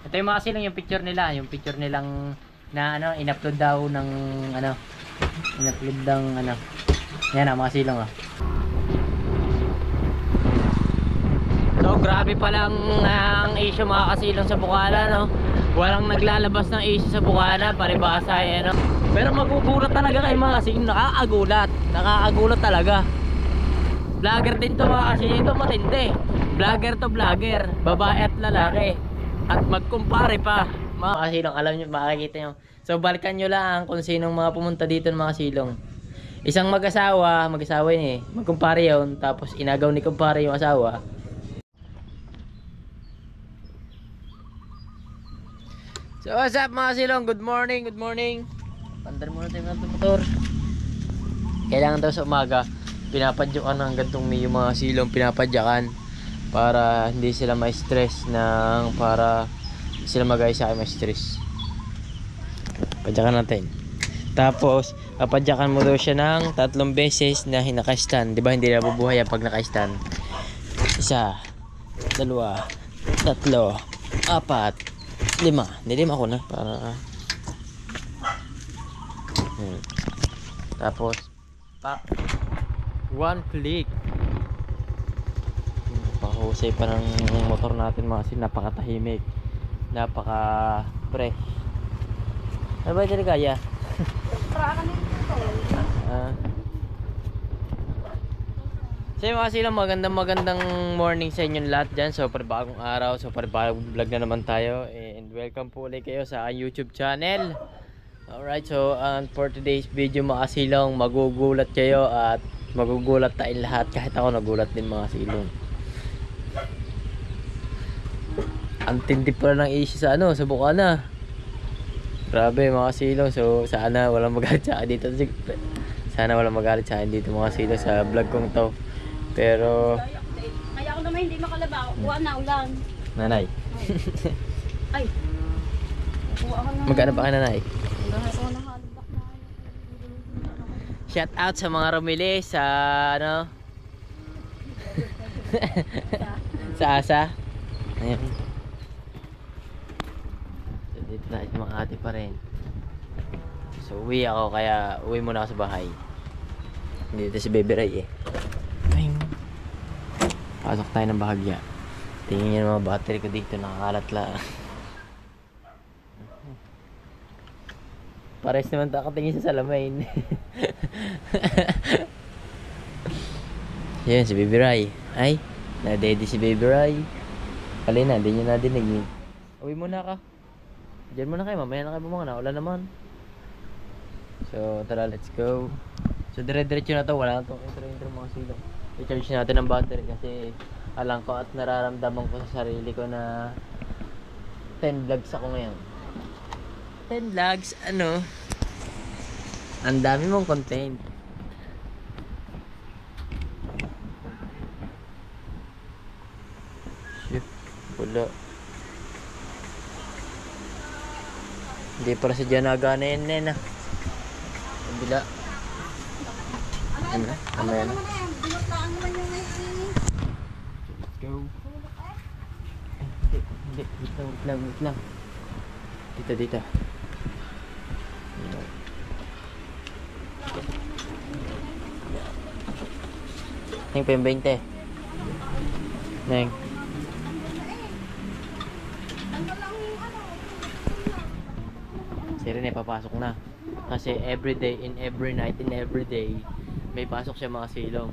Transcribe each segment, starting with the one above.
Ito yung mga silong yung picture nila, yung picture nilang na ano, in-upload daw ng ano, in-upload ng ano. Yan ang mga silong oh. So grabe palang ang issue mga kasilong sa Bukana no. Walang naglalabas ng issue sa Bukana, paribasa eh no. Pero magugulat talaga kayo mga kasilong, nakakagulat talaga. Vlogger din to mga kasilong, ito matindi. Vlogger to vlogger, babae at lalaki. At magkumpare pa. Mga kasilong, alam nyo, makikita nyo. So balikan nyo lang kung sinong mga pumunta dito ng mga silong. Isang mag-asawa yun eh. Magkumpare yun, tapos inagaw ni kumpare yung asawa. So what's up mga silong, good morning, good morning. Pandar muna tayo ng motor. Kailangan daw sa umaga, pinapadyakan ng gantong yung mga silong, pinapadyakan. Para hindi sila ma-stress para sila mag-aisa ay ma-stress. Padyakan natin. Tapos papadyakan mo daw siya ng 3 beses na naka-stand. Diba hindi na bubuhay pag naka-stand? 1, 2, 3, 4, 5. Nilima ko na para tapos pak 1 click. Napakahusay pa ng motor natin mga sin, napakatahimik, napaka fresh. Ano ba dyan kaya? So mga silang magandang morning sa inyong lahat dyan. So bagong araw, so bagong vlog na naman tayo. And welcome po ulit kayo sa YouTube channel. Alright, so for today's video mga silong, magugulat kayo at magugulat tayong lahat. Kahit ako nagulat din mga silong. Ang tindi pala ng issue sa ano, sa Bukana. Grabe mga silong. So sana walang magalit sa akin dito. Sana walang magalit sa akin dito mga silong sa vlog kong to. Pero kaya ako naman hindi makalabaw. Kuha na ulan. Nanay. Ay. Kuha ako na. Magkano pa ka nanay? Ako na halubak na. Shout out sa mga rumili sa ano? Sa Asa. Ayun. So, dito na mga ate pa rin. So uwi ako, kaya uwi muna ako sa bahay. Dito si Baby Ray eh. Ayun. Pasok tayo ng bahagya. Tingin nyo yung mga battery ko dito, nakakalat lang. Pares naman nakatingin sa salamin. Yan si Baby Ray. Ay, na-daddy si Baby Ray. Kalina, hindi nyo nadinig. Uwi muna ka. Diyan muna kayo, mamaya na kayo bumanga na. Wala naman. So, tara, let's go. So, dire-diretso na to. Wala na itong intro mga silong. I-charge natin ang battery kasi alam ko at nararamdaman ko sa sarili ko na 10 vlogs ako ngayon. 10 vlogs, ano? Ang dami mong content. Shit, wala. Hindi para sa dyan nagana yan, nena. Bila. Ano na? Ano yan? Let's go. Hindi. Wait lang. Dito. Neng pa yung 20. Neng. Si Rene papasok na. Kasi everyday, in every night, in every day, may pasok siya mga silong.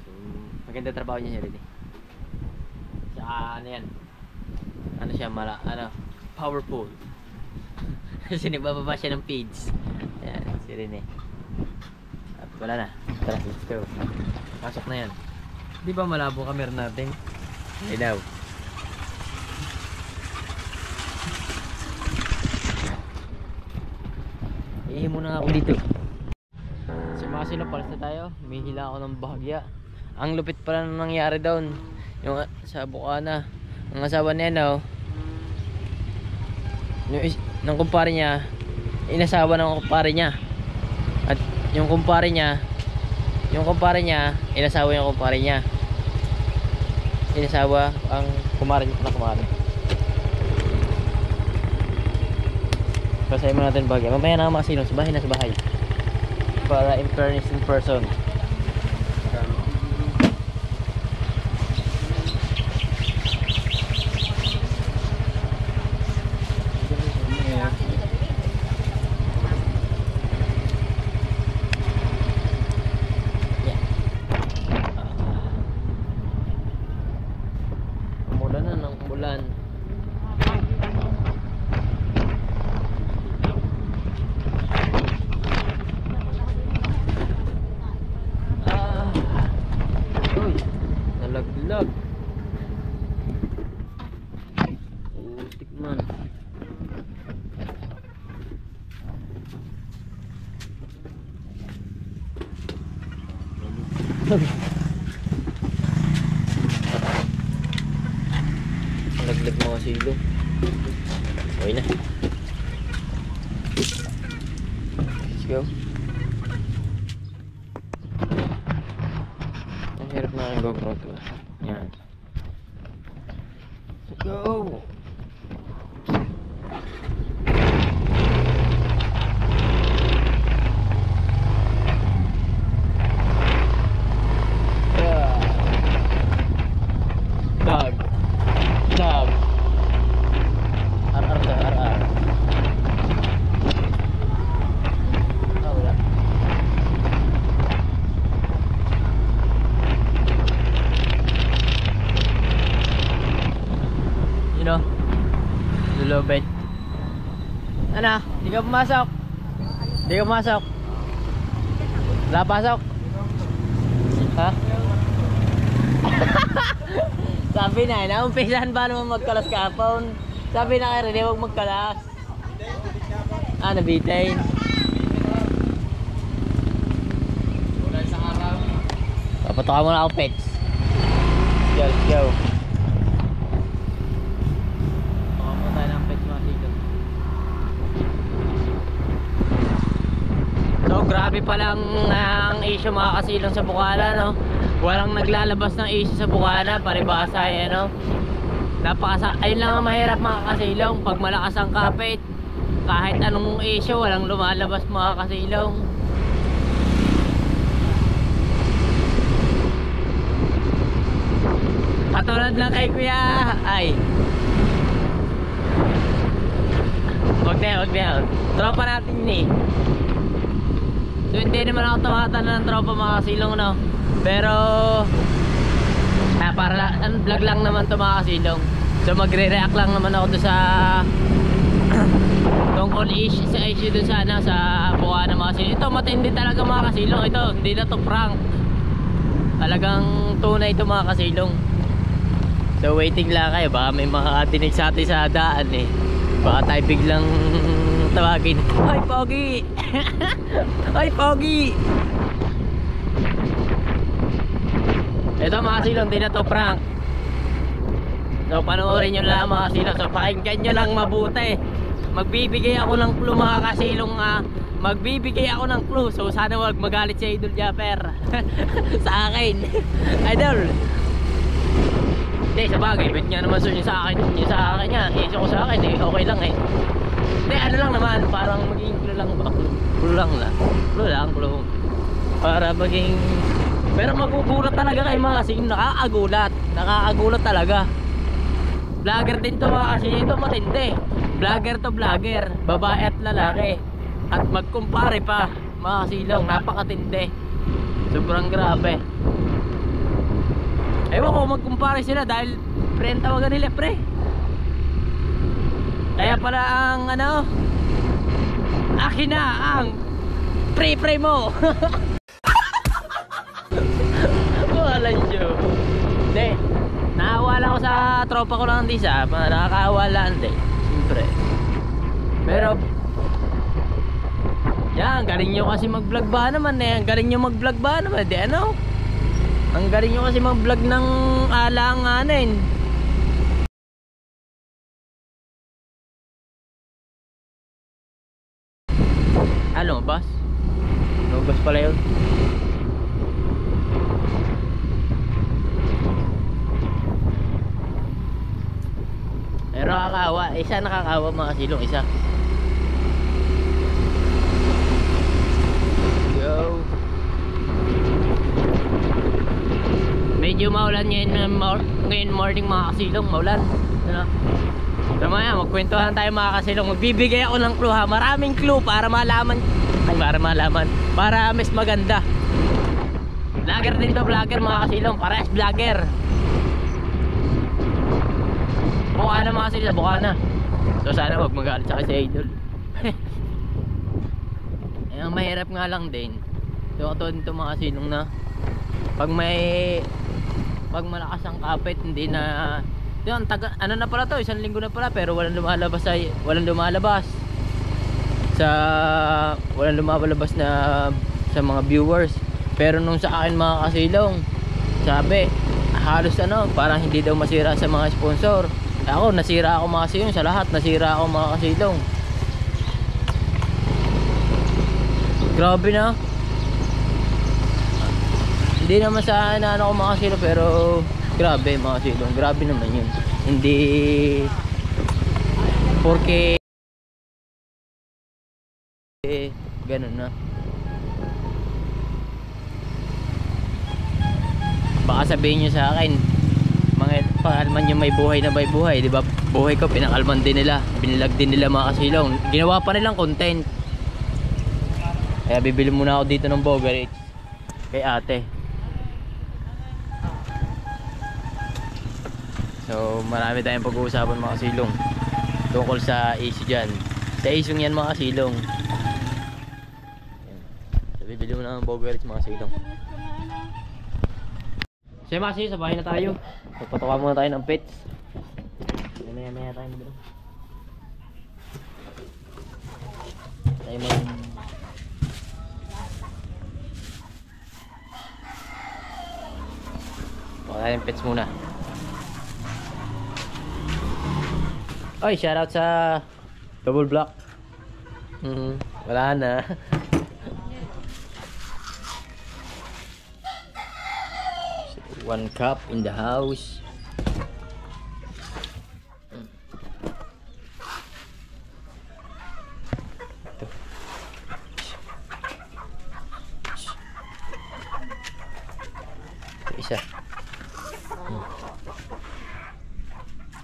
So, maganda trabaho niya si Rene. Sa ano yan? Ano siya, powerful. Kasi nagbababa siya ng feeds. Ayan, si Rene. At wala na. Tara, let's go. Pasok na yan. Di ba malabo camera natin? Ilaw. Ihi muna ako dito. So mga silong, palis na tayo. Humihila ako ng bahagya. Ang lupit pala nang nangyari doon. Yung sa Bukana. Ang asawa niya no. Yung kumpare niya, inasawa ng kumpare niya. At yung kumpare niya, inasawa yung kumpare niya. Inasawa ang kumare niya na kumare. Basahin mo natin bagay. Mamaya na mga silong. Sa bahay na sa bahay. Para in fairness in person. Umulan na ng umulan. Uy, nalaglag. Putik man. Nalaglag mga silo. Okay na. Let's go. Ang hirap na ang GoPro to. Yan. Let's go. Dog. Dog. RR daw, RR. Ah, wala. You know, lulubid. Ano? Di ka pumasok? Di ka pumasok? Wala pasok? Ha? Sabi na, naumpisahan ba naman magkalas kahapon? Sabi na kayo rin, huwag magkalas. Ah, nabitay. Papatoka mo na ako, pets. Let's go. Baka mo tayo ng pets mga sikat. So, grabe palang ang issue mga kasilong sa Bukala, no? Walang naglalabas ng issue sa Bukana, paribasa eh, no? Ayun lang ang mahirap mga kasilong. Pag malakas ang kapit, kahit anong issue, walang lumalabas mga kasilong. Katulad lang kay Kuya. Ay, wag na. Tropa natin ni. So hindi naman ako tumatanda ng tropa mga kasilong, no? Pero para vlog lang naman to mga kasilong. So magre-react lang naman ako doon sa tungkol sa issue doon sa ano, sa Bukana mga kasilong. Ito matindi talaga mga kasilong. Ito hindi na to prank. Talagang tunay ito mga kasilong. So waiting lang kayo, baka may mga dinig sa atin sa daan eh. Baka tayo biglang tawagin, "Hoy Pogi!" "Hoy Pogi!" Ito mga kasilong, di na to prank. So panoorin nyo lang mga kasilong. So pakinggan nyo lang mabuti. Magbibigay ako ng clue mga kasilong. Magbibigay ako ng clue. So sana wag magalit si Idol Japper sa akin. Idol, hindi, sa bagay, bet nga naman yun sa akin. Yung sa akin niya, iso ko sa akin eh, okay lang eh. Hindi, ano lang naman, parang maging clue lang ba? Clue lang. Para maging... Pero magugulat talaga kayo mga kasi nakakagulat talaga. Vlogger din to mga kasi, ito matindi. Vlogger to vlogger, babae at lalaki. At magkumpare pa mga kasilong, napakatindi. Sobrang grabe. Ewan ko magkumpare sila dahil pre ang tawagan nila, pre. Kaya pala ang ano, akin na ang pre mo. Wala nyo. Hindi, nakawala ko sa tropa ko lang di sa nakakawala hindi, siyempre. Pero yan, galing nyo kasi mag vlog ba naman eh. Ang galing nyo mag vlog ba naman, di ano. Ang galing nyo kasi mag vlog ng alanganin. Ano, bus? No, bus pala yun. Pero nakakawa, isa nakakawa mga kasilong, isa. Medyo maulan ngayon morning mga kasilong, maulan. Ano? So maya, magkwentuhan tayo mga kasilong. Magbibigay ako ng clue ha. Maraming clue para malaman. Para mas maganda. Vlogger din to, vlogger mga kasilong. Parehas vlogger. Buka na mga kasilong, buka na. So sana wag magalit sa si Idol. Ang mahirap nga lang din. So katulad nito mga kasilong na pag malakas ang kapit, hindi na yun, ano na pala to, 1 linggo na pala pero walang lumalabas na sa mga viewers. Pero nung sa akin mga kasilong, sabi halos parang hindi daw masira sa mga sponsor. Ako nasira ako mga kasilong, sa lahat nasira ako mga kasilong. Grabe na. Hindi naman sa ano ko mga kasilong, pero grabe mga kasilong, grabe naman yun. Hindi porque ganun na. Baka sabihin nyo sa akin, mga pakalman yung may buhay na may buhay, di ba? Buhay ko pinakalman din nila, binilag din nila mga kasilong. Ginawa pa nilang content. Kaya bibili muna ako dito ng Bogarits kay ate. So marami tayong pag-uusapan mga kasilong tungkol sa issue dyan. Sa issue yan mga kasilong. So bibili mo na ng Bogarits mga kasilong. So mga kasilong, sa bahay na tayo. Pagpatuka muna tayo ng pets. Maya tayo na doon. Tayo may patuka tayo ng pets muna. Oy, shoutout sa Double Block. Wala na. One cup in the house. Ito. Ito isa.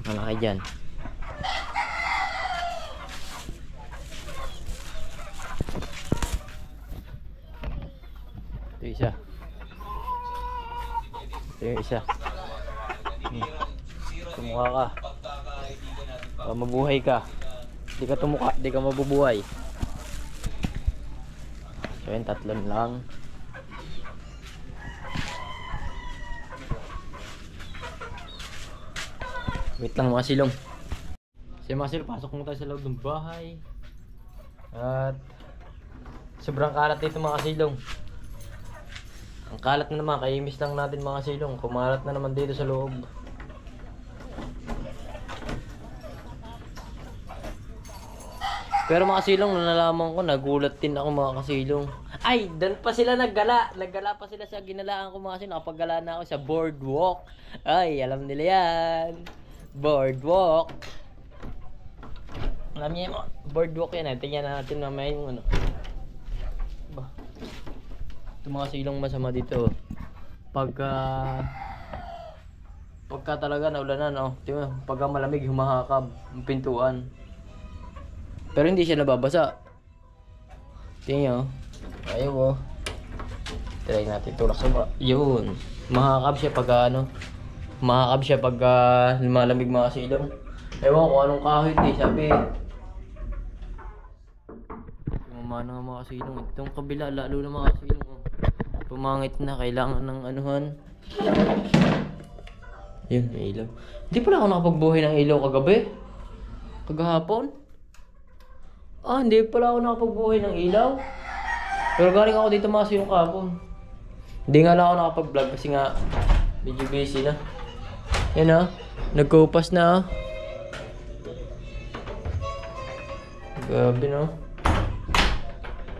Malaki dyan. Ito isa. Ito yung isa. Tumukha ka. Mabuhay ka. Di ka tumukha, di ka mabubuhay. So yun, 3 lang. Wait lang mga silong. Si mga silong, pasok muna tayo sa loob ng bahay. At sobrang kalat dito mga silong. Ang kalat na naman, kaimis lang natin mga silong. Kumalat na naman dito sa loob. Pero mga silong, nalalaman ko, nagulat din ako mga kasilong. Ay, doon pa sila naggala. Naggala pa sila sa ginalaan ko mga silong. Nakapaggala na ako sa boardwalk. Ay, alam nila yan. Boardwalk. Alam niyo yung boardwalk yan. Tingnan natin mamaya yung ano. Ba? Ito mga silong masama dito. Pagka talaga naulanan, pagka malamig humahakab ang pintuan. Pero hindi siya nababasa. Tingnan nyo. Ayaw try natin tulak sa baba. Yun. Mahakab siya pagka mahakab siya pagka lumalamig mga silong. Ewan ko anong kahoy di sabi. Umano nga mga silong. Itong kabila lalo na mga silong. Pumangit na, kailangan ng anuhan. Yun, may ilaw. Hindi pala ako nakapagbuhay ng ilaw kagabi. Kagahapon. Hindi pala ako nakapagbuhay ng ilaw. Pero galing ako dito mga silong kahapon. Hindi nga lang ako nakapag-vlog kasi nga medyo busy na. Yan nagkupas na. Grabe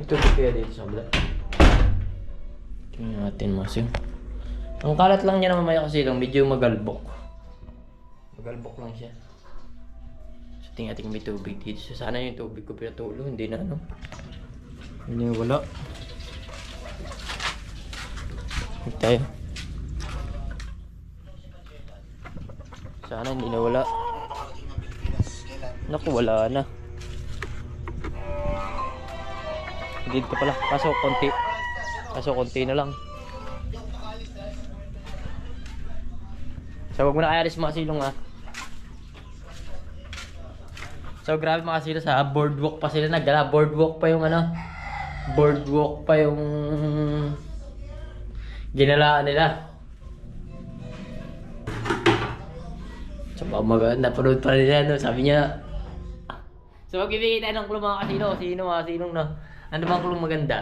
ito kaya dito sa vlog. Tingnan natin masin. Ang kalat lang niya naman kasi lang medyo magalbok. Magalbok lang siya. So tingnan natin may tubig dito. So, sana yung tubig ko pinatulo, hindi na Hindi wala. tayo. Sana hindi nawala. Naku, wala na. Hindi ka pala. Kaso konti na lang. So wag mo na kaya mga silong ha. So grabe mga silong, sa boardwalk pa sila nagdala. Boardwalk pa yung ano. Boardwalk pa yung ginalaan nila. So napanood pa rin nila, no? Sabi niya. So magbibigay tayo ng clue mga kasilo. Sino mga silong na? Ano bang clue maganda?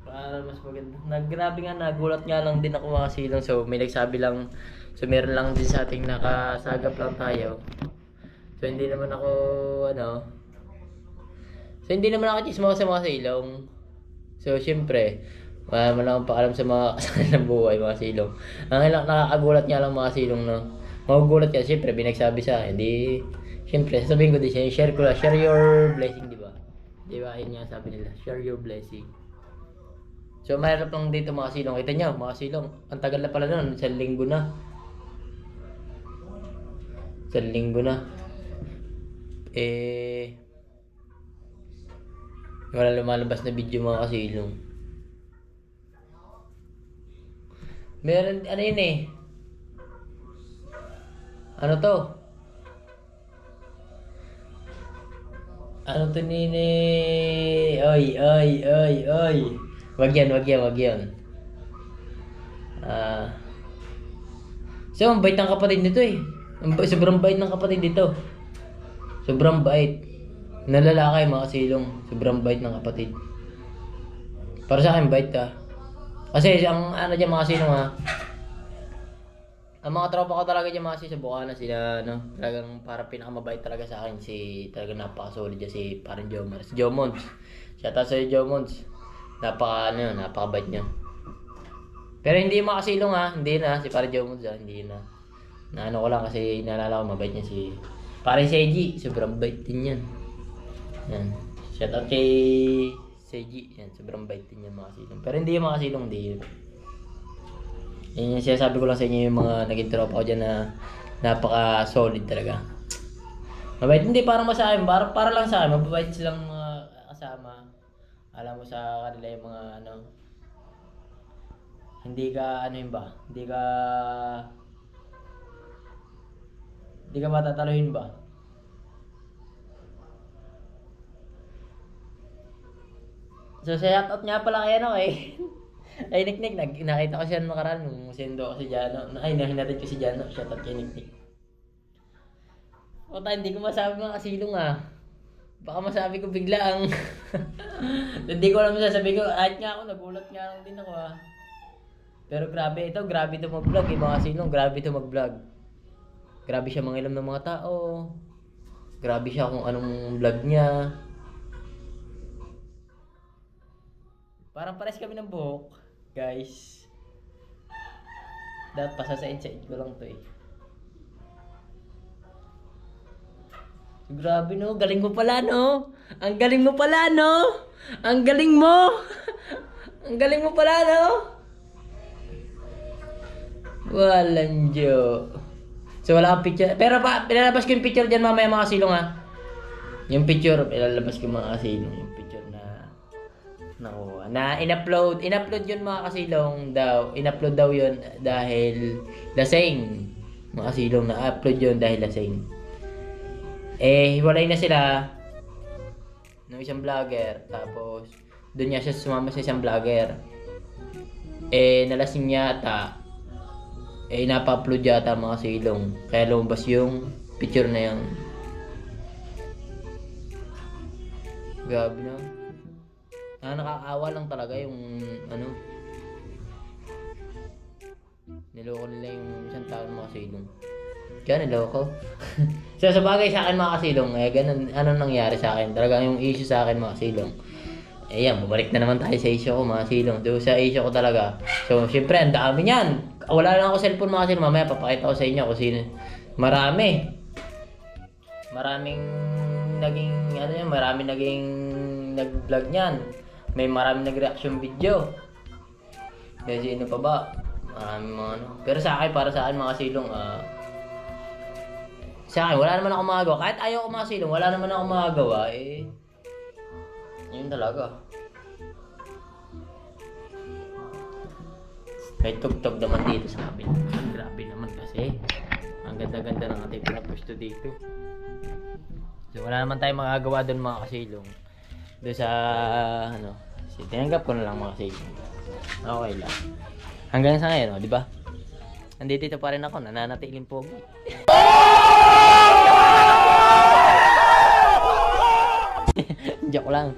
Para mas maganda. Grabe nga, nagulat nga lang din ako mga silong. So may nagsabi lang. So meron lang din sa ating nakasagap lang tayo. So hindi naman ako ano. So hindi naman ako chismosa sa mga silong. So syempre, wala man akong paalam sa mga kasal ng buhay mga silong. Ang nakakagulat nga lang mga silong, no. Magugulat ka, syempre binagsabi sa akin. Di syempre sasabihin ko din siya, share ko lang, share your blessing, di ba? Di ba, yun nga sabi nila, share your blessing. So mahirap lang dito mga silong. Kita nyo mga silong, ang tagal na pala nun, isang linggo na. Isang linggo na. Wala lumalabas na video mga kasilong. Meron, ano yun eh. Ano to? Ano to nini? Oy. Wag yan. So, ang bait ng kapatid nito eh. Sobrang bait ng kapatid dito. Sobrang bait. Na lalaki mga silong. Sobrang bait ng kapatid. Para sa akin, bait ka. Kasi ang ano dyan mga silong ha. Ang mga tropa ko talaga dyan mga silong sa Bukana sila, no? Talagang para pinakamabait talaga sa akin si, talagang napakasolid dyan si parang Jomar. Si Jomons. Shoutout sa Jomons. Napakabait niya. Pero hindi yung mga silong ha. Hindi na, si parang Jomons ha. Hindi na. Naano ko lang kasi naalala ko mabait niya si parang Seiji. Sobrang bait din yan. Yan. Shoutout kay Seiji. Yan, sobrang bait din yan mga silong. Pero hindi yung mga silong, hindi. Yan yung sinasabi ko lang sa inyo yung mga naging tropa ko dyan na napaka-solid talaga. Mabait, hindi parang sa akin, para lang sa akin, mababait silang mga kasama. Alam mo sa kanila yung mga ano, hindi ka ano yun ba? Hindi ka matataluhin ba? So shoutout nga pala kay ano eh. Ay Niknik, nakita ko siya nakaraan nung sendo ko si Jano. Ay nahinatid ko si Jano, shoutout kay Niknik. O tayo, hindi ko masabi mga kasilong ah. Baka masabi ko biglaan. Hindi ko alam sasabihin ko. Kahit nga ako, nagulat nga lang din ako ah. Pero grabe ito mag-vlog eh mga kasilong. Grabe ito mag-vlog. Grabe siya mangilam ng mga tao. Grabe siya kung anong vlog niya. Parang pares kami ng buhok, guys. Dapat pasasaid-said ko lang to eh. So, grabe no, galing mo pala no. Ang galing mo pala no. Ang galing mo. Ang galing mo pala no. Walang joke. So wala kang picture. Pero pinalabas ko yung picture dyan mamaya mga silong ha. Yung picture, pinalabas ko mga silong. Yung picture na in-upload yun mga kasilong daw. In-upload daw yun dahil lasing. Mga kasilong na-upload yun dahil lasing. Hiwalay na sila ng isang vlogger. Tapos doon niya siya sumama sa isang vlogger. Nalasing yata. Napa-upload yata mga kasilong. Kaya lumabas yung picture na yun. Grabe na. Nakakaawa lang talaga yung ano. Niloko nila yung isang taon mga kasilong. Kaya niloko. So sa bagay sa akin mga kasilong, ganun, ano nangyari sa akin? Talaga yung issue sa akin mga kasilong. Yan, bumalik na naman tayo sa issue ko mga kasilong. Doon sa issue ko talaga. So syempre, ang dami niyan. Wala lang ako cellphone mga kasilong. Mamaya papakita ko sa inyo kung sino. Maraming naging nag-vlog niyan. May maraming nag-reaction video. Kasi ano pa ba? Maraming mga ano. Pero sa akin, para sa akin mga kasilong, sa akin, wala naman ako magagawa. Kahit ayaw ko mga kasilong, wala naman ako magagawa. Eh, yun talaga. May tugtog naman dito sa kabila. Grabe naman kasi. Ang ganda-ganda ng ating pinapusto dito. So wala naman tayong magagawa doon mga kasilong. Doon sa ano, tinanggap ko na lang mga kasilong. Okay lang. Hanggang sa ngayon, di ba? Nandito pa rin ako, nananatiling pogi. Joke lang.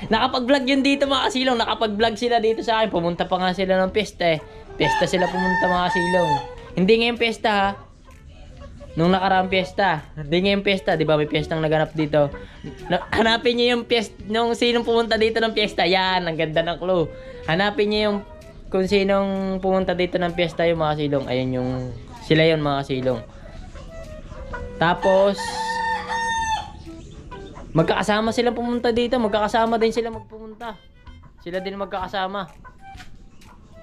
Nakapag-vlog yun dito mga kasilong. Nakapag-vlog sila dito sa akin. Pumunta pa nga sila ng pesta eh. Pesta sila pumunta mga kasilong. Hindi ngayon pesta ha. Nung nakaraang pesta. Hindi ngayon pesta. Di ba may pestang naganap dito. Hanapin nyo yung pesta. Nung sinong pumunta dito ng pesta. Yan. Ang ganda ng clue. Hanapin nyo yung kung sinong pumunta dito ng pesta yung mga kasilong. Ayun yung sila yun mga kasilong. Tapos magkakasama silang pumunta dito. Magkakasama din sila magpumunta. Sila din magkakasama.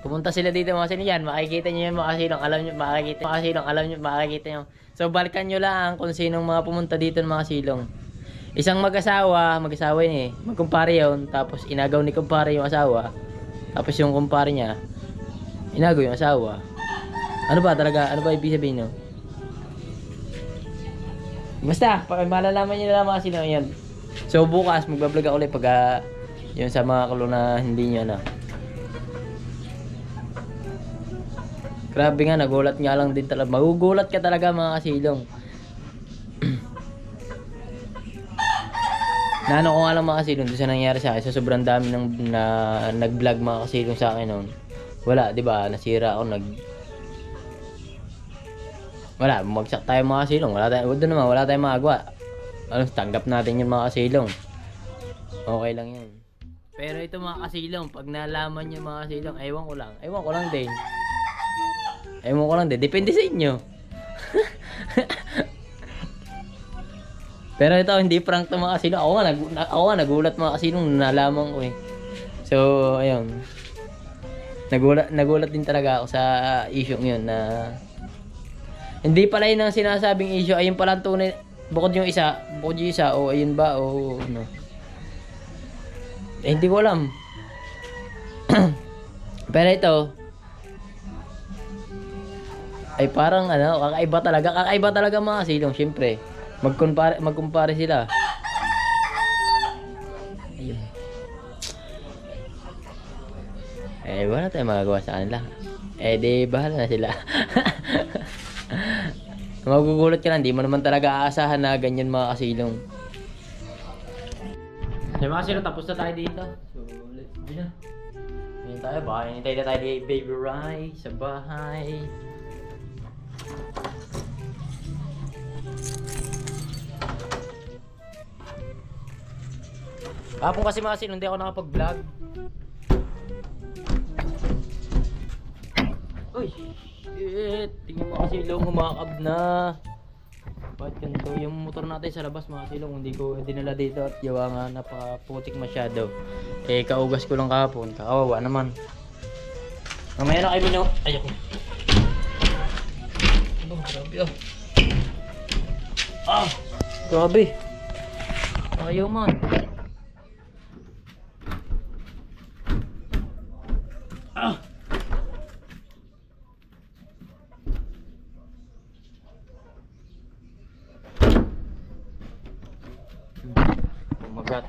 Pumunta sila dito mga kasilong. Yan, makikita nyo yan mga kasilong. Alam nyo, makikita mga kasilong. Alam nyo, makikita nyo. So, balikan nyo lang kung sinong mga pumunta dito ng mga kasilong. Isang mag-asawa yun eh. Magkumpare yun. Tapos, inagaw ni kumpare yung asawa. Tapos, yung kumpare niya, inagaw yung asawa. Ano ba talaga? Ano ba ibig sabihin nyo? Basta, malalaman nyo na lang mga kasilong yan. So, bukas, magbablog ako ulit pag yun sa mga kulo na hindi nyo na. Grabe nga, nagulat nga lang din talaga. Magugulat ka talaga mga kasilong. Naano ko nga lang mga kasilong doon sa nangyari sa akin. Sa sobrang dami ng nag-vlog mga kasilong sa akin noon. Wala, di ba? Nasira ako, wala, bumagsak tayo mga kasilong. Wala tayong magagawa. Ano, tanggap natin yung mga kasilong. Okay lang yun. Pero ito mga kasilong, pag nalaman nyo mga kasilong, ewan ko lang din. Ewan ko lang din. Depende sa inyo. Pero ito, hindi prank to mga kasilong. Ako nga nagulat mga kasilong. Nalaman ko eh. So, ayun. Nagulat din talaga ako sa issue yun na hindi pala yun ang sinasabing issue. Ayun pala ang tunay. Bukod yung isa. O ayun ba? O ano. Eh, hindi ko alam. Pero ito, ay parang ano, kakaiba talaga mga kasilong, syempre. Magkumpare sila. Ayun. Eh, wala tayong magagawa sa kanila. Eh, di bahala na sila. Magugulat ka lang, di mo naman talaga aasahan na ganyan mga kasilong. So mga kasilong, tapos na tayo dito. So, let's go na. Ngayon tayo, baka hinintay na tayo ni Baby Rai sa bahay. Kapon kasi mga kasilong, hindi ako nakapag-vlog. Uy! Shit! Tingnan mo kasilong, humakab na. Bakit ganito? Yung motor natin sa labas mga kasilong, hindi ko dinala dito at yawa nga napaka-putik masyado. Eh, kaugas ko lang kahapon. Kakawawa naman. Mamaya na kayo minyo. Ayoko. Oh, grabe oh. Ah! Grabe. Ayaw man. Ah! Magat.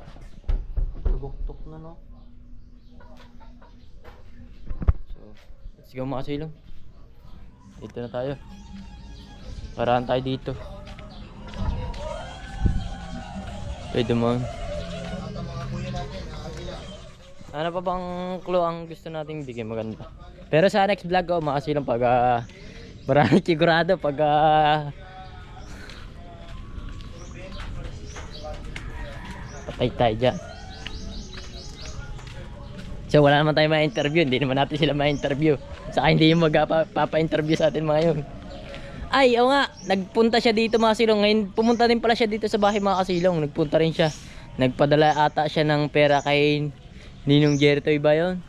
Tugok-tok na no. So, let's go mga kasilong. Dito na tayo. Parahan tayo dito. Pwede mo. Ano pa bang clue ang gusto nating bigyan maganda? Pero sa next vlog ko, mga kasilong, pag marami sigurado pag patay tayo dyan. So wala naman tayo ma-interview. Hindi naman natin sila ma-interview. Saka hindi yung magpapa-interview sa atin mga yun. Ay, oo nga. Nagpunta siya dito mga kasilong. Ngayon pumunta din pala siya dito sa bahay mga kasilong. Nagpunta rin siya. Nagpadala ata siya ng pera kay Ninong Jeritoy ba yun?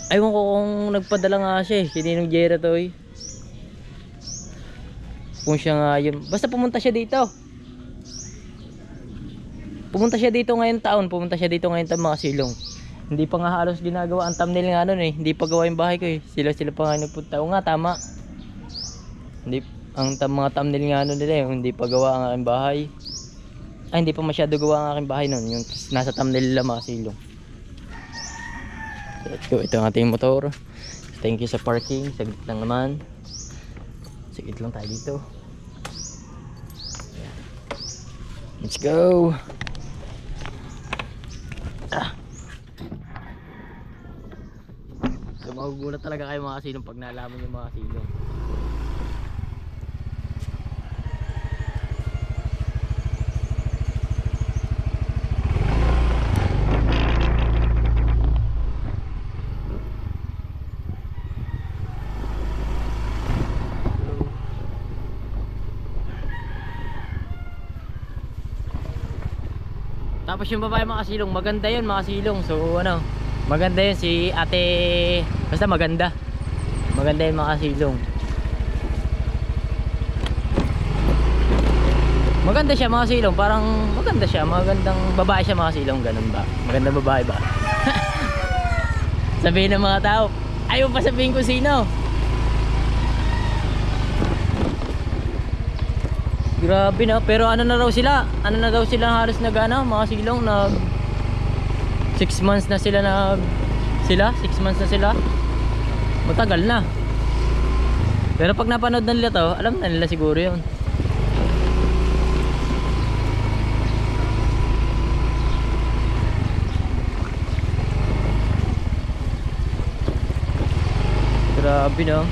Aywan ko kung nagpadala nga siya si Ninong Jeritoy. Kung siya nga yun. Basta pumunta siya dito. Pumunta siya dito ngayong taon. Mga silong. Hindi pa nga halos ginagawa ang thumbnail nga nun eh. Hindi pa gawa yung bahay ko eh. Sila pa nga nagpunta. O nga tama. Hindi, mga thumbnail nga nun nila eh. Hindi pa gawa ang aking bahay. Ay hindi pa masyado gawa ang aking bahay nun. Yung nasa thumbnail nila mga silong. So let's go. Ito ang ating motor. Thank you sa parking. Saglit lang naman. Saglit lang tayo dito. Let's go. So magugulat talaga kayo mga silong pag nalaman yung mga silong. Tapos yung babae mga silong, maganda yun mga silong. So ano, maganda yun si ate. Basta maganda. Maganda yun mga silong. Maganda siya mga silong. Parang maganda siya. Magandang babae siya mga silong. Ganun ba? Magandang babae ba? Sabihin ng mga tao, ayaw pa sabihin ko sino. Grabe na, pero ano na raw sila? Ano na daw sila halos nag-ano, mga silong nag 6 months na sila 6 months na sila. Matagal na. Pero pag napanood na nila to, alam na nila siguro 'yun. Grabe no.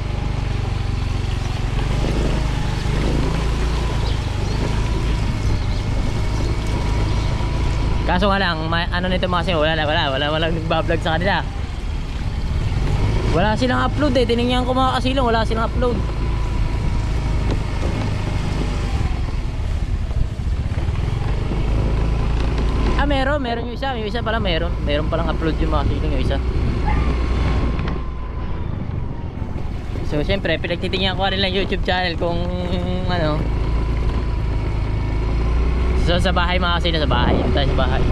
Kaso nga lang, ano nito mga kasi wala nagbablog sa kanila. Wala silang upload eh. Tinignan ko mga kasilong, wala silang upload. Ah, meron yung isa. Yung isa pala meron palang upload yung mga kasilong yung isa. So syempre, pinagtitingnan ko rin lang YouTube channel kung ano. So sa bahay mga kasilong, sa bahay. Tayo sa bahay.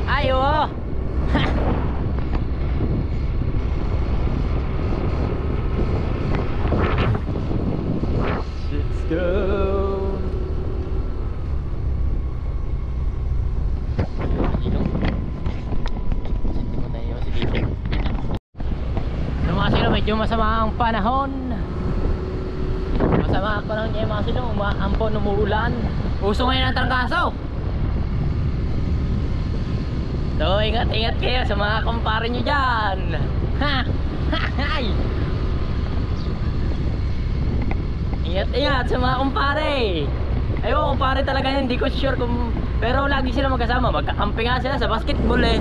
Ayo. Let's go. So mga kasilong, medyo masama ang panahon. Masama ang panahon niya mga silong, umaampon, umuulan. Uso ngayon ang trangkaso. So ingat kayo sa mga kumpare nyo dyan. Ingat sa mga kumpare. Ayun, kumpare talaga yan, hindi ko sure kung. Pero lagi sila magkasama, magkakampi nga sila sa basketball eh.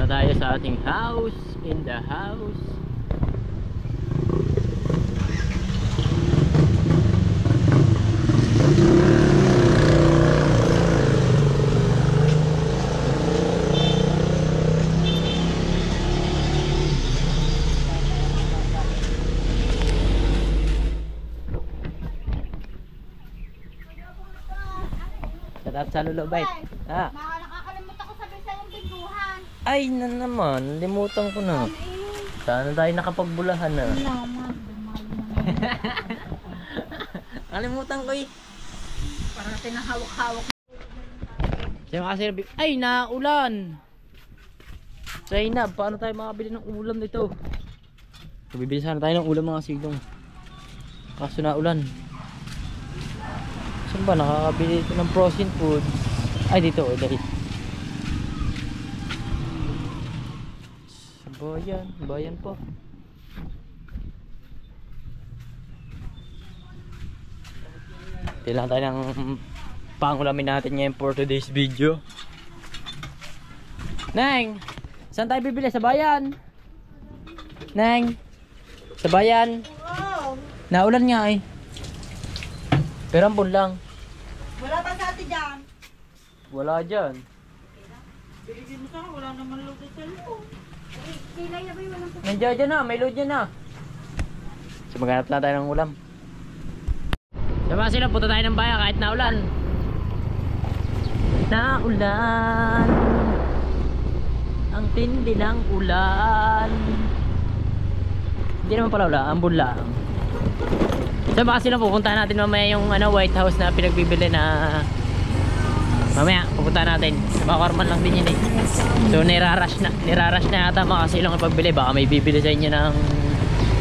Tayo sa ating house, in the house. Sarap sa lulubay. Ah. Nakakalimutan ko sabihin sa yung pintuhan. Ay na naman, limutan ko na. Sana tayo nakapagbulahan na. Kalimutan ko eh. Parang tinahawak-hawak. Siya kasi ay naulan. Zainab, paano tayo makabili ng ulam nito? Bibili sana tayo ng ulam mga silong. Kaso naulan. Saan ba nakakabili ito ng frozen food? Ay dito, dahil bayan po. Tilang tayo ng pangulamin natin ngayon for today's video. Neng, saan tayo bibili? Sa bayan? Neng, sa bayan? Naulan nga eh. Pero ampun lang. Wala ba sa atin dyan? Wala dyan. Biligin mo sana, wala naman load sa cellphone. Nandiyan dyan na, may load dyan na. So maghanap lang tayo ng ulam. Diba sila, punta tayo ng bayan kahit naulan. Naulan. Ang tindi ng ulan. Hindi naman pala ulan, ambon lang. Diba sila, pupuntahan natin mamaya yung White House na pinagbibili na mamaya pupunta natin. Bakarman lang din yun eh. So nirarush na yata mga kasilong ipagbili. Baka may bibili sa inyo ng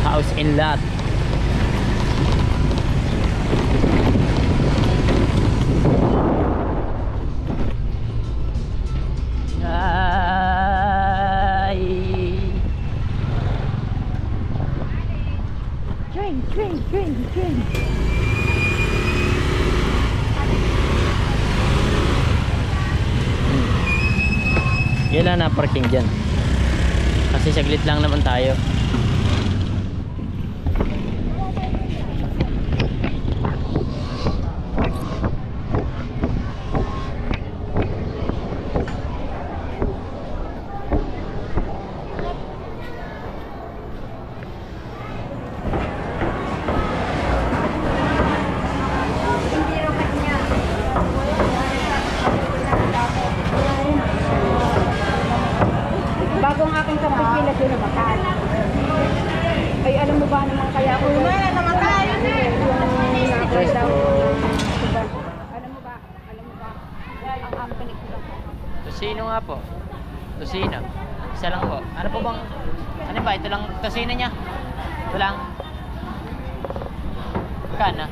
house and lot. Ay. Train. Yun lang na parking dyan. Kasi saglit lang naman tayo. Bagong aking kapipila din namatay. Ay, alam mo ba naman kaya ako? Wala namatay. Alam mo ba? Ang aking ko. Tosino nga po. Tosino. Isa lang po. Ano po bang? Ano ba? Ito lang tosino niya. Ito lang. Kana.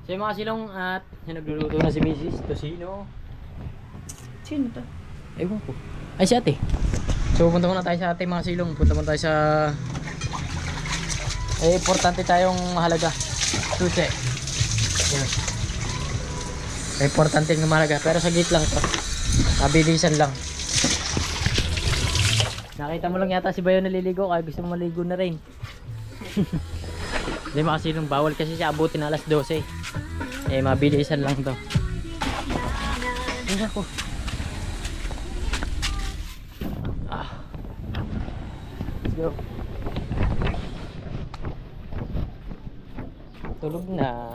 So yung mga silong at yung nagluluto na si Mrs. Tosino. Sino to? Ewan ko. Ay si ate. So punta muna tayo sa ate mga silong. Punta muna tayo sa importante tayong mahalaga. Susi. Importante ng mahalaga. Pero saglit lang to. Mabilisan lang. Nakita mo lang yata si Bayo naliligo. Kaya gusto mo maligo na rin. Hindi mga silong. Bawal kasi siya abutin na alas 12. Mabilisan lang to. Ay ako. Let's go. Tulog na.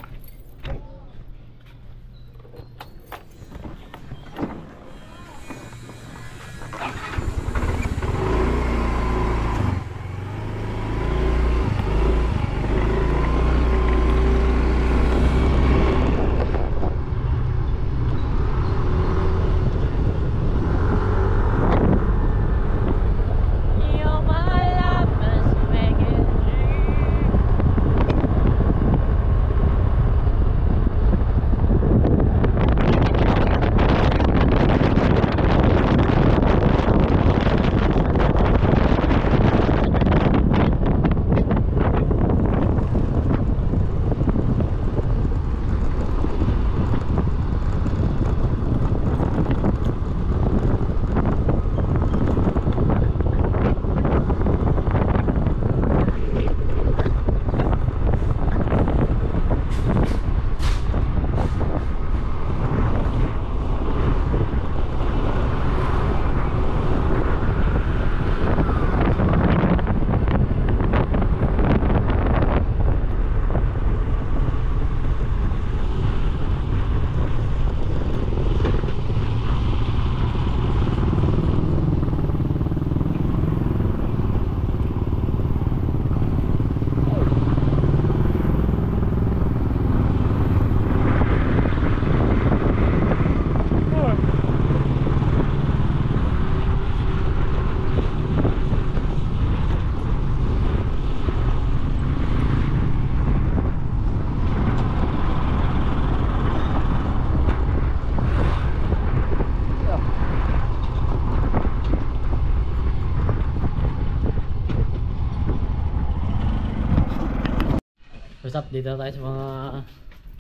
What's up? Dito tayo sa mga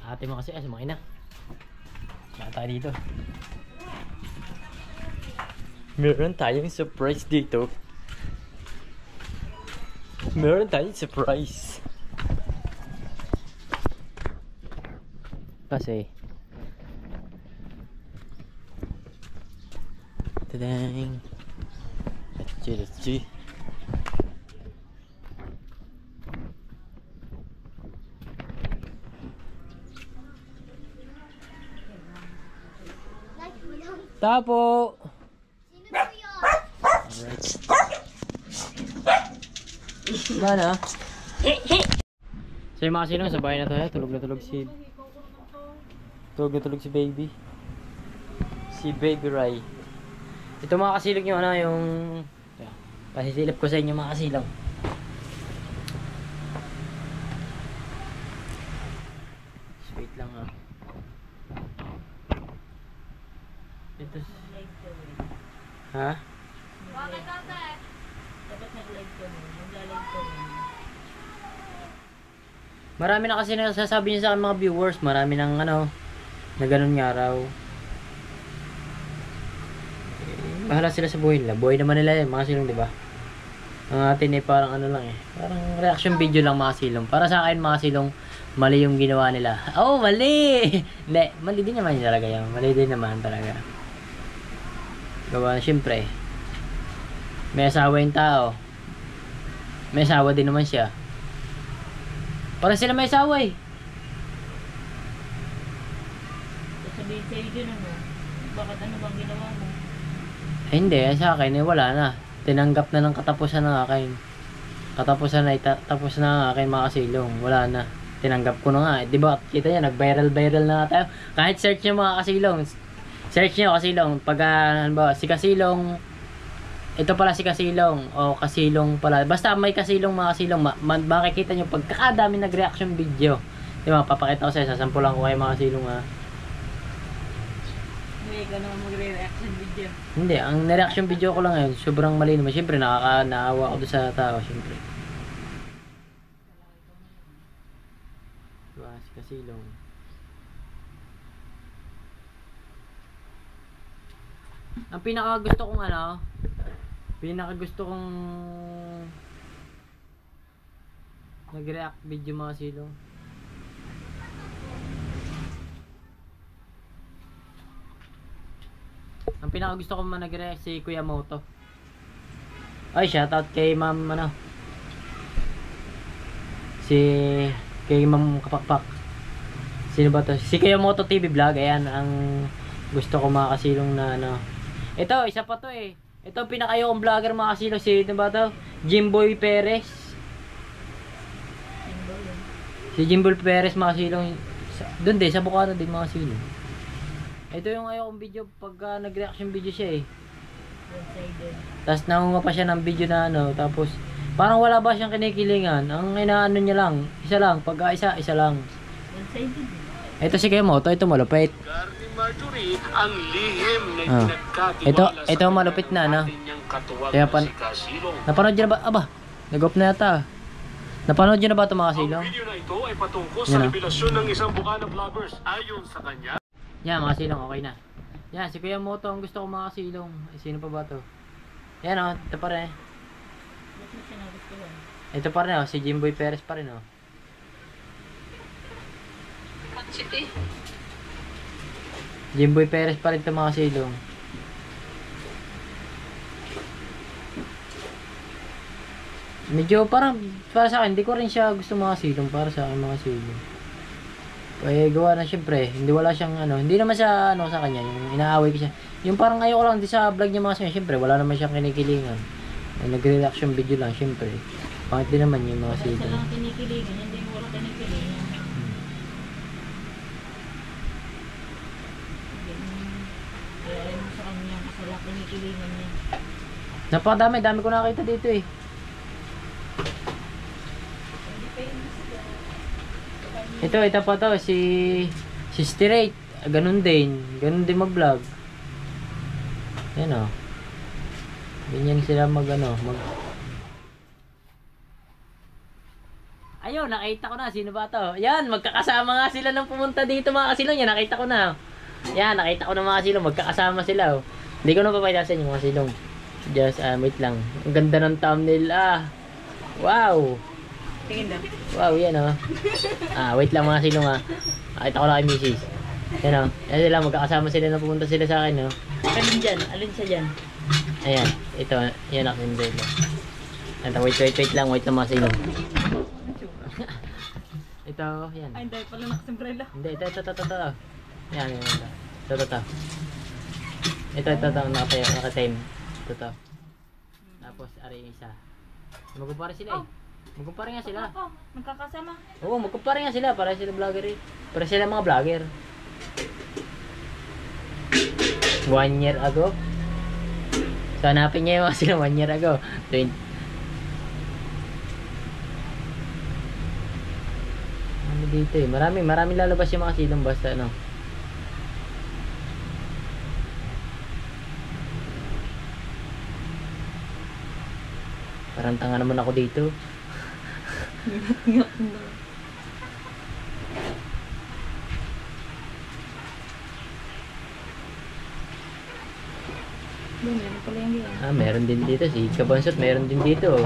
ate mo kasi, sa mga ina. Saan tayo dito? Meron tayong surprise dito. Meron tayong surprise. Kasi tadang. Let's see. Tapo. Alright. Mana? So yung mga sinong sa bahay na tayo, tulog na tulog si baby. Si Baby Rai. Ito mga kasilog yung ano, yung pasisilip ko sa inyo mga kasilog. Wait lang ha. Ito. Ha? Bakit ate? Dapat nag-live ko mo. Mag-live ko mo. Marami na kasi nasasabi niya sa akin mga viewers, marami nang ano, na ganun nga raw. Bahala sila sa buhay nila. Buhay naman nila yan, mga silong, di ba? Ang atin eh parang ano lang eh. Parang reaction video lang mga silong. Para sa akin mga silong, mali yung ginawa nila. Oh, mali! Hindi, mali din naman talaga yan. Mali din naman talaga. Gawa, syempre. May asawa yung tao. May asawa din naman siya. Para sila may asawa eh. Sabihin sa'yo din ano. Bakit ano bang ginawa mo? Eh, hindi, sa akin eh wala na. Tinanggap na ng katapusan ng akin. Katapusan na, tapos na ang akin mga kasilong. Wala na. Tinanggap ko na nga. Di ba, kita niya, nag-viral na tayo. Kahit search niyo mga kasilong. Search niyo kasilong. Pag, halimbawa, si kasilong, ito pala si kasilong. O kasilong pala. Basta may kasilong mga kasilong. Makikita niyo pagkakadami nag-reaction video. Di ba, papakita ko sa'yo. Sasampulan ko kayo mga kasilong ha. Hindi ka naman magre-reaction video. Hindi, ang reaction video ko lang ngayon, sobrang mali naman. Siyempre, naawa ako doon sa tao, siyempre. Diba, si kasilong. Ang pinaka gusto kong nag-react video mga silong. Ang pinaka gusto ko man nag-react si Kuya Moto. Ay, shoutout kay Ma'am ano. Kay Ma'am Kapakpak. Sino ba to? Si Kuya Moto TV Vlog. Ayan ang gusto ko mga kasilong na ano. Ito, isa pa to eh. Ito pinakayokong vlogger mga kasilong. Sino ba to? Jimboy Perez. Si Jimboy Perez mga kasilong. Doon din, sa Bukano din mga kasilong. Ito yung ayokong video pagka nag-reaction video siya eh. One-sided. Tapos nangunga pa siya ng video na ano, tapos parang wala ba siyang kinikilingan. Ang inaano niya lang, isa lang, pagka isa lang. One-sided. Ito si Kuya Moto, ito malupit. Ni Marjorie ang lihim na Ah. nagkatiwala Ito malupit na ano. Kaya Kaya Kasilong. Napanood niyo na ba? Aba, nag-off na yata. Napanood niyo na ba ito mga Ang silong? video na ito ay patungkol Yan sa ah. revelasyon ng isang Bukana vloggers. Ayon sa kanya, Yan mga silong, okay na. Yan, si Kuya Moto ang gusto ko mga silong. Sino pa ba to? Yan o, ito pa rin. Ba't mo siya nagustuhan? Ito pa rin o, si Jimboy Perez pa rin o. Jimboy Perez pa rin ito mga silong. Medyo parang para sa akin, hindi ko rin siya gusto mga silong para sa akin mga silong. Eh gawa na syempre, hindi wala siyang ano, hindi naman siya ano sa kanya, yung inaaway ko siya. Yung parang ayoko lang di sa vlog niya mga silong, syempre wala naman siyang kinikilingan. Nagre-reaction video lang syempre. Pangit din naman yung mga Siya silong. lang kinikiligin, hindi mo wala kinikiligin. Kaya mo sa kanya, kasi wala kinikiligin niya. Napakadami ko nakita dito eh. Ito pa to, si Straight, ganun din mag-vlog. Yan o. Ganyan sila mag. Ayun! nyo, nakita ko na. Sino ba to? Yan, magkakasama nga sila nang pumunta dito mga kasilong. Yan, nakita ko na. Yan, nakita ko na mga kasilong. Magkakasama sila. Oh. Hindi ko na papayta sa inyo mga kasilong. Just, wait lang. Ang ganda ng thumbnail. Wow. Tingin daw. Wow, yan oh. Wait lang mga kasilong Nakita ko na kay Mrs. Yan oh. Yan sila, magkakasama sila nang pumunta sila sa akin. Oh. Alin dyan? Alin siya dyan? Ayan, ito. Yan ako yung dito. Wait lang. Wait lang mga kasilong. Ito, yan. Ay, hindi pala nakasimbrela. Hindi, ito. Yan. Ito. Ito, nakatime. Ito. Tapos, ari yung isa. Magkumpara sila eh. Magkumpara nga sila. Oo, magkakasama. Oo, magkumpara nga sila. Para sila vlogger eh. Para sila mga vlogger. 1 year ago. So, hanapin niya yung mga sila 1 year ago. 20. Ano dito eh. Marami lalabas yung mga silong basta ano. Parang tanga naman ako dito. Meron pala yung ganyan. Meron din dito. Si Kabansot, meron din dito.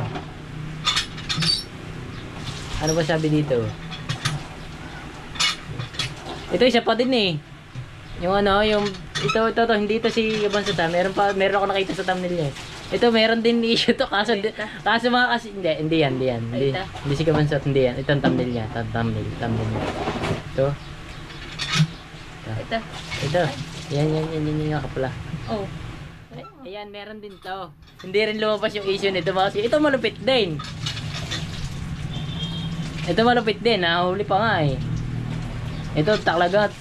Ano ba sabi dito? Ito isa pa din eh. Yung ito, hindi ito si Kabansot Meron ako nakita sa thumbnail niya. Ito meron din issue to kaso mga kasi hindi yan. Hindi si Kabansot, hindi yan. Ito ang thumbnail niya, thumbnail niya. Ito. Ito. Yan nga pala. Oh. Ayan, meron din to. Hindi rin lumabas yung issue nito kasi ito malupit din. Nahuli pa nga eh. Ito talaga.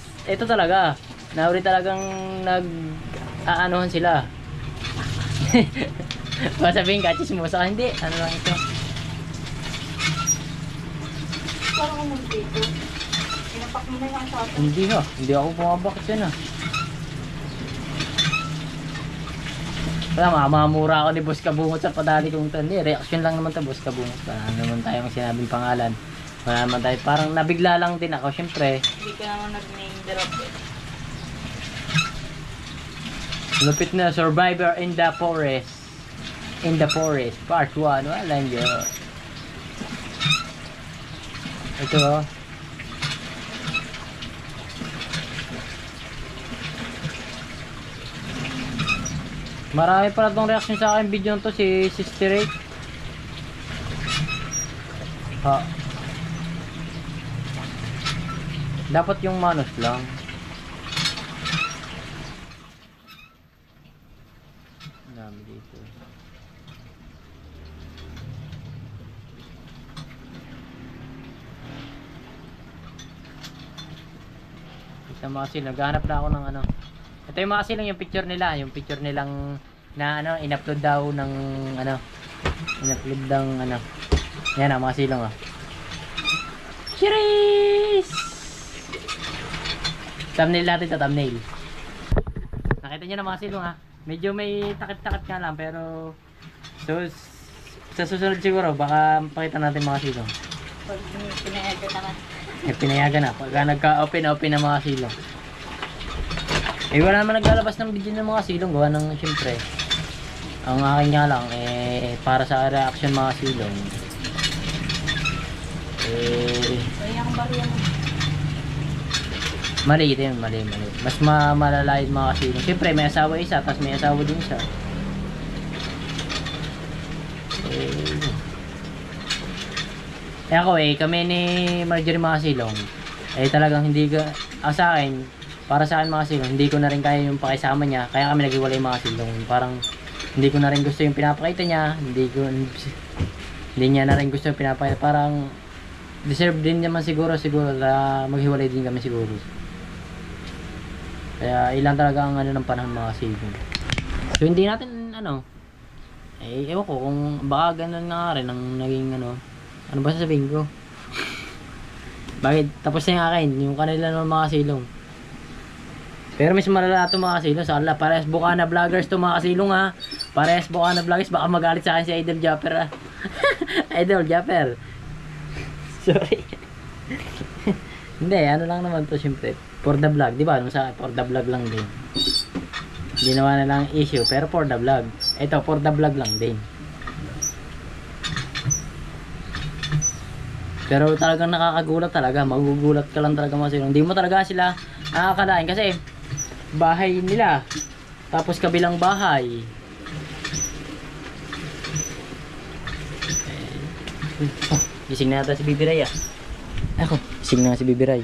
Nahuli talagang nag-aanohan sila. Baka sabihin ka, chismosa ka. Hindi, ano lang ito. Parang ano dito? Pinapak mo na yung sa atin. Hindi ako bumabakit yan Wala, mamamura ako ni Boss Kabungot sa padali kong tandi. Reaction lang naman to, Boss Kabungot. Wala naman tayong sinabing pangalan. Wala naman tayo. Parang nabigla lang din ako, syempre. Hindi ka naman nag-name drop eh. Lupit na Survivor in the Forest. Part 1. Wala nyo. Ito oh. Marami pala itong reaction sa akin video to si Sister Ray. Dapat yung manos lang. Dami dito. Ito mga sil, naghahanap na ako ng ano. Ito yung mga silang yung picture nilang na in-upload daw ng yan mga silang Cheers! Thumbnail natin ito, thumbnail. Nakita nyo na mga silong medyo may takip-takip nga lang pero sa susunod siguro baka pakita natin mga silong. Pag pinayagan naman. Pinayagan na pagka nagka-open na mga silong. Wala naman naglalabas ng video ng mga silong gawa ng syempre ang akin nga lang para sa reaction mga silong Kaya ang bariya mo. Mali mas malalayo mga silong syempre may asawa isa tapos may asawa din isa ako kami ni Marjorie mga silong talagang hindi ka sa akin para sa akin mga silong, hindi ko na rin kaya yung pakisama niya. Kaya kami naghiwalay mga silong. Parang hindi ko na rin gusto yung pinapakita niya. Hindi niya na rin gusto yung pinapakita. Parang deserve din naman siguro na maghiwalay din kami siguro. Kaya ilang talaga ang ng panahon mga silong. So hindi natin ewan ko kung baka ganun na rin ang naging ano ba sasabihin ko? Bakit? Tapos na yung akin, yung kanila ng mga silong. Pero mas malala ito mga kasilong. Sa kanila, parehas Bukana vloggers to mga kasilong Parehas Bukana vloggers. Baka magalit sa akin si Idol Japper Idol Japper. Sorry. Hindi, ano lang naman to syempre. For the vlog, di ba? Nung sa for the vlog lang din. Ginawa na lang issue, pero for the vlog. Ito, for the vlog lang din. Pero talagang nakakagulat talaga. Magugulat ka lang talaga mga silong. Hindi mo talaga sila nakakalain kasi bahay nila. Tapos kabilang bahay. Oh, gising na yata si Bibi Ray ah. Ako, gising na si Bibi Ray.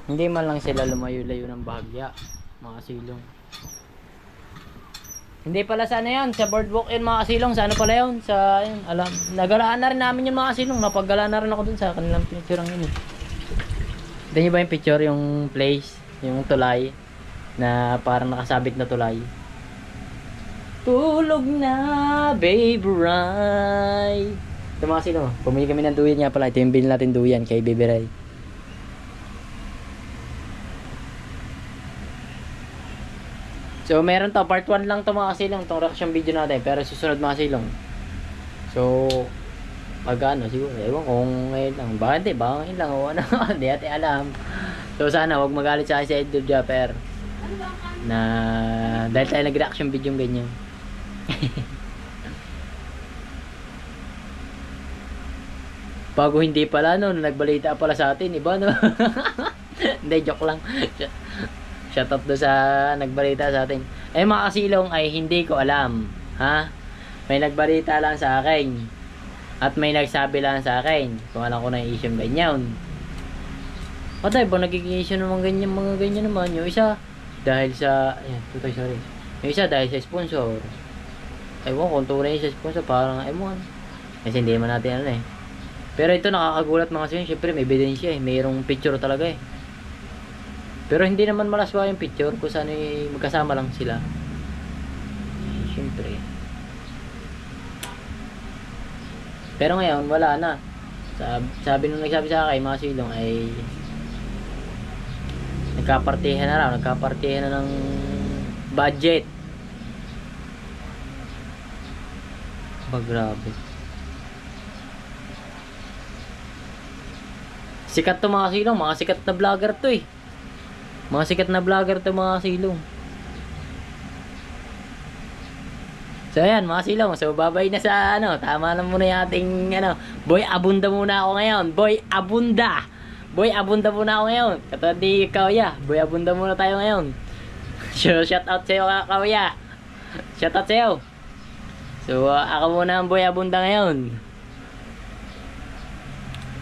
Hindi man lang sila lumayo-layo ng bahagya, mga silong. Hindi pala sa ano yan, sa boardwalk yun mga silong, sa ano pala yun, sa yun, alam, nagalaan na rin namin yung mga silong, napagala na rin ako dun sa kanilang pinicturang yun eh. Ito nyo ba yung picture, yung place, yung tulay, na parang nakasabit na tulay. Tulog na, baby Ray. Ito mga silong, pumili kami ng duyan nga pala, ito yung binili natin duyan kay Baby Ray. So meron to, part 1 lang to mga silong, itong reaction video natin, pero susunod mga silong. So, pag ano, siguro, ewan kung ngayon lang, baka hindi, baka ngayon lang, o ano, hindi natin alam. So sana, huwag magalit sa akin si Idol Japper, na dahil tayo nag-reaction video yung ganyan. Bago hindi pala, no, nagbalita pala sa atin, iba, no? Hindi, joke lang. Shoutout do sa nagbalita sa atin. Eh mga kasilong ay hindi ko alam. Ha? May nagbalita lang sa akin. At may nagsabi lang sa akin. Kung alam ko na yung issue ganyan. Patay ba nagiging issue naman ganyan, mga ganyan naman. Yung isa dahil sa... Ayan, tutay, sorry. Yung isa dahil sa sponsor. Ewan kung tunay sa sponsor. Parang ewan. Kasi hindi naman natin ano eh. Pero ito nakakagulat mga kasilong. Siyempre may ebidensya eh. Mayroong picture talaga eh. Pero hindi naman malaswa yung picture kung saan magkasama lang sila. Siyempre. Pero ngayon, wala na. Sabi nung nagsabi sa akin, mga silong ay nagkapartihan na raw. Nagkapartihan na ng budget. Ba, grabe. Sikat to mga silong. Mga sikat na vlogger to eh. Mga sikat na vlogger to mga silong. So ayan mga silong. So babay na sa ano. Tama na muna yung ating ano. Boy Abunda muna ako ngayon. Boy Abunda. Boy Abunda muna ako ngayon. Katulad ni Kawya. Boy Abunda muna tayo ngayon. Shout out sa'yo Kawya. Shout out sa'yo. So ako muna ang Boy Abunda ngayon.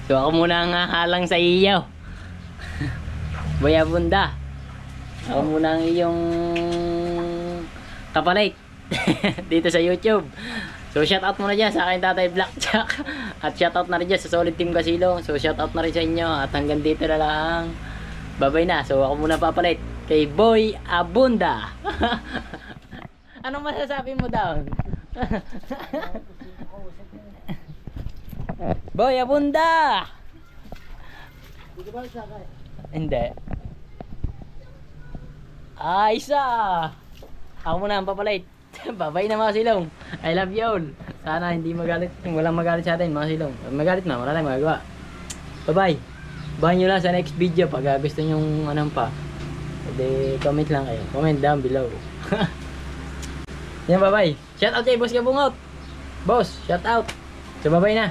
So ako muna ang halang sa iyo. Boy Abunda, ako muna ang iyong kapalit dito sa YouTube. So shoutout muna dyan sa aking tatay Blackjack. At shoutout na rin dyan sa Solid Team Kasilong. So shoutout na rin sa inyo. At hanggang dito na lang. Babay na. So ako muna papalit kay Boy Abunda. Anong masasabi mo daw? Boy Abunda! Hindi. Ay, isa! Ako muna ang papalit. Babay na mga silong. I love you all. Sana hindi magalit. Walang magalit sa atin mga silong. Magalit na, wala tayong magagawa. Bye-bye. Bahan nyo lang sa next video pag gusto nyo anong pa. Pwede comment lang kayo. Comment down below. Yan, bye-bye. Shout out kay Boss Kabungot. Boss, shout out. So, bye-bye na.